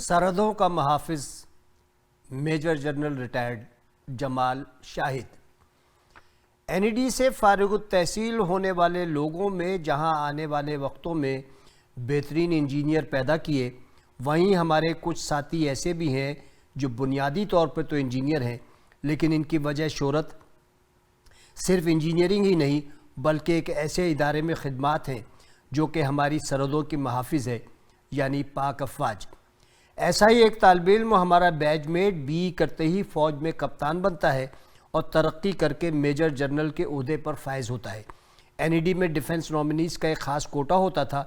سرحدوں کا محافظ میجر جنرل ریٹائرڈ جمال شاہد NED سے فارغ التحصیل ہونے والے لوگوں میں جہاں آنے والے وقتوں میں بہترین انجینئر پیدا کیے، وہیں ہمارے کچھ ساتھی ایسے بھی ہیں جو بنیادی طور پر تو انجینئر ہیں، لیکن ان کی وجہ شہرت صرف انجینئرنگ ہی نہیں بلکہ ایک ایسے ادارے میں خدمات ہیں جو کہ ہماری سرحدوں کی محافظ ہے، یعنی پاک افواج۔ ایسا ہی ایک طالب علم ہمارا بیچ میٹ BE کرتے ہی فوج میں کپتان بنتا ہے اور ترقی کر کے میجر جنرل کے عہدے پر فائز ہوتا ہے۔ NED میں ڈیفنس نومنیز کا ایک خاص کوٹا ہوتا تھا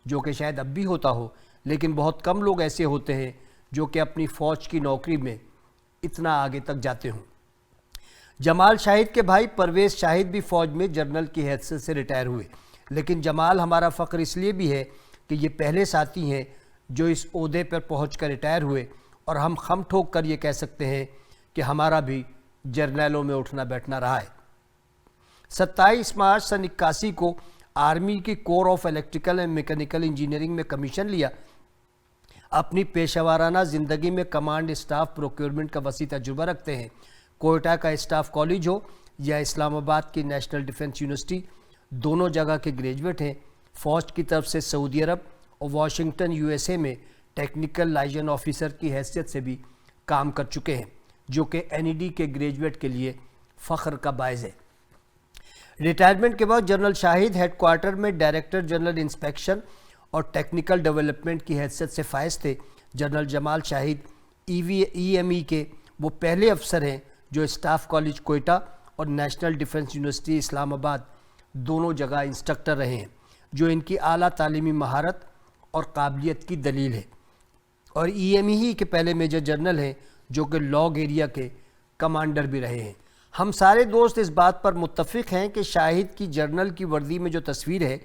جو کہ شاید اب بھی ہوتا ہو، لیکن بہت کم لوگ ایسے ہوتے ہیں جو کہ اپنی فوج کی نوکری میں اتنا آگے تک جاتے ہوں۔ جمال شاہد کے بھائی پرویز شاہد بھی فوج میں جنرل کی حیثیت سے ریٹائر ہوئے، لیکن جمال ہمارا فخر اس لیے بھی ہے کہ یہ پہلے ساتھی ہیں جو اس عہدے پر پہنچ کر ریٹائر ہوئے، اور ہم خم ٹھوک کر یہ کہہ سکتے ہیں کہ ہمارا بھی جرنیلوں میں اٹھنا بیٹھنا رہا ہے۔ 27 مارچ سن 81 کو آرمی کی corps of electrical and mechanical engineering میں کمیشن لیا۔ اپنی پیشہ ورانہ زندگی میں کمانڈ اسٹاف پروکیورمنٹ کا وسیع تجربہ رکھتے ہیں۔ کوئٹہ کا اسٹاف کالج ہو یا اسلام آباد کی نیشنل ڈیفنس یونیورسٹی، دونوں جگہ کے گریجویٹ ہیں۔ فوج کی طرف سے سعودی عرب اور واشنگٹن USA میں ٹیکنیکل لائجن آفیسر کی حیثیت سے بھی کام کر چکے ہیں، جو کہ NED کے گریجویٹ کے لیے فخر کا باعث ہے۔ ریٹائرمنٹ کے بعد جنرل شاہد ہیڈ کوارٹر میں ڈائریکٹر جنرل انسپیکشن اور ٹیکنیکل ڈیولپمنٹ کی حیثیت سے فائز تھے۔ جنرل جمال شاہد EME کے وہ پہلے افسر ہیں جو اسٹاف کالج کوئٹہ اور نیشنل ڈیفنس یونیورسٹی اسلام آباد دونوں جگہ انسٹرکٹر رہے ہیں، جو ان کی اعلیٰ تعلیمی مہارت اور قابلیت کی دلیل ہے، اور EME ہی کے پہلے میجر جنرل ہیں جو کہ لاگ ایریا کے کمانڈر بھی رہے ہیں۔ ہم سارے دوست اس بات پر متفق ہیں کہ شاہد کی جنرل کی وردی میں جو تصویر ہے،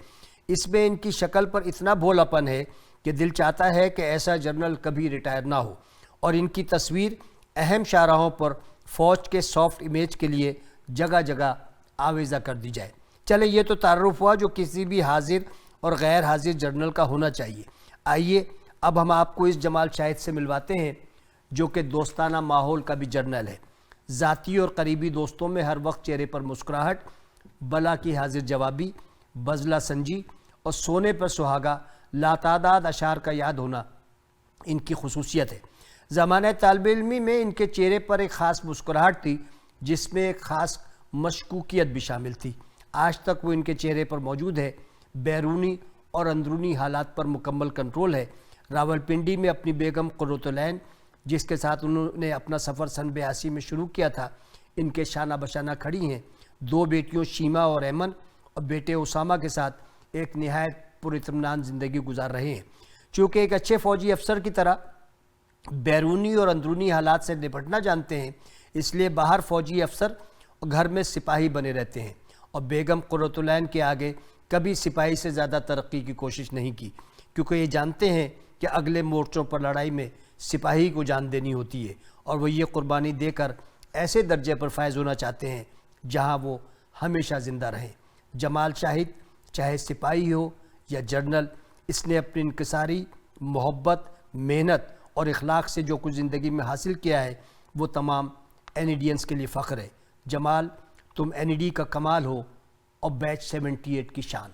اس میں ان کی شکل پر اتنا بھولا پن ہے کہ دل چاہتا ہے کہ ایسا جنرل کبھی ریٹائر نہ ہو، اور ان کی تصویر اہم شاہراہوں پر فوج کے سافٹ امیج کے لیے جگہ جگہ آویزہ کر دی جائے۔ چلے یہ تو تعارف ہوا جو کسی بھی حاضر اور غیر حاضر جنرل کا ہونا چاہیے۔ آئیے اب ہم آپ کو اس جمال شاہد سے ملواتے ہیں جو کہ دوستانہ ماحول کا بھی جرنیل ہے۔ ذاتی اور قریبی دوستوں میں ہر وقت چہرے پر مسکراہٹ، بلا کی حاضر جوابی، بزلہ سنجی اور سونے پر سہاگا لاتعداد اشعار کا یاد ہونا ان کی خصوصیت ہے۔ زمانہ طالب علمی میں ان کے چہرے پر ایک خاص مسکراہٹ تھی جس میں ایک خاص مشکوکیت بھی شامل تھی۔ آج تک وہ ان کے چہرے پر موجود ہے۔ بیرونی اور اندرونی حالات پر مکمل کنٹرول ہے۔ راولپنڈی میں اپنی بیگم قرۃ العین جس کے ساتھ انہوں نے اپنا سفر سن 82 میں شروع کیا تھا، ان کے شانہ بشانہ کھڑی ہیں۔ 2 بیٹیوں شیما اور ایمن اور بیٹے اسامہ کے ساتھ ایک نہایت پراطمینان زندگی گزار رہے ہیں۔ چونکہ ایک اچھے فوجی افسر کی طرح بیرونی اور اندرونی حالات سے نپٹنا جانتے ہیں، اس لیے باہر فوجی افسر اور گھر میں سپاہی بنے رہتے ہیں، اور بیگم قرۃ العین کے آگے کبھی سپاہی سے زیادہ ترقی کی کوشش نہیں کی، کیونکہ یہ جانتے ہیں کہ اگلے مورچوں پر لڑائی میں سپاہی کو جان دینی ہوتی ہے، اور وہ یہ قربانی دے کر ایسے درجے پر فائز ہونا چاہتے ہیں جہاں وہ ہمیشہ زندہ رہیں۔ جمال شاہد چاہے سپاہی ہو یا جنرل، اس نے اپنی انکساری، محبت، محنت اور اخلاق سے جو کچھ زندگی میں حاصل کیا ہے وہ تمام NEDians کے لیے فخر ہے۔ جمال، تم NED کا کمال ہو اور بیچ 78 کی شان۔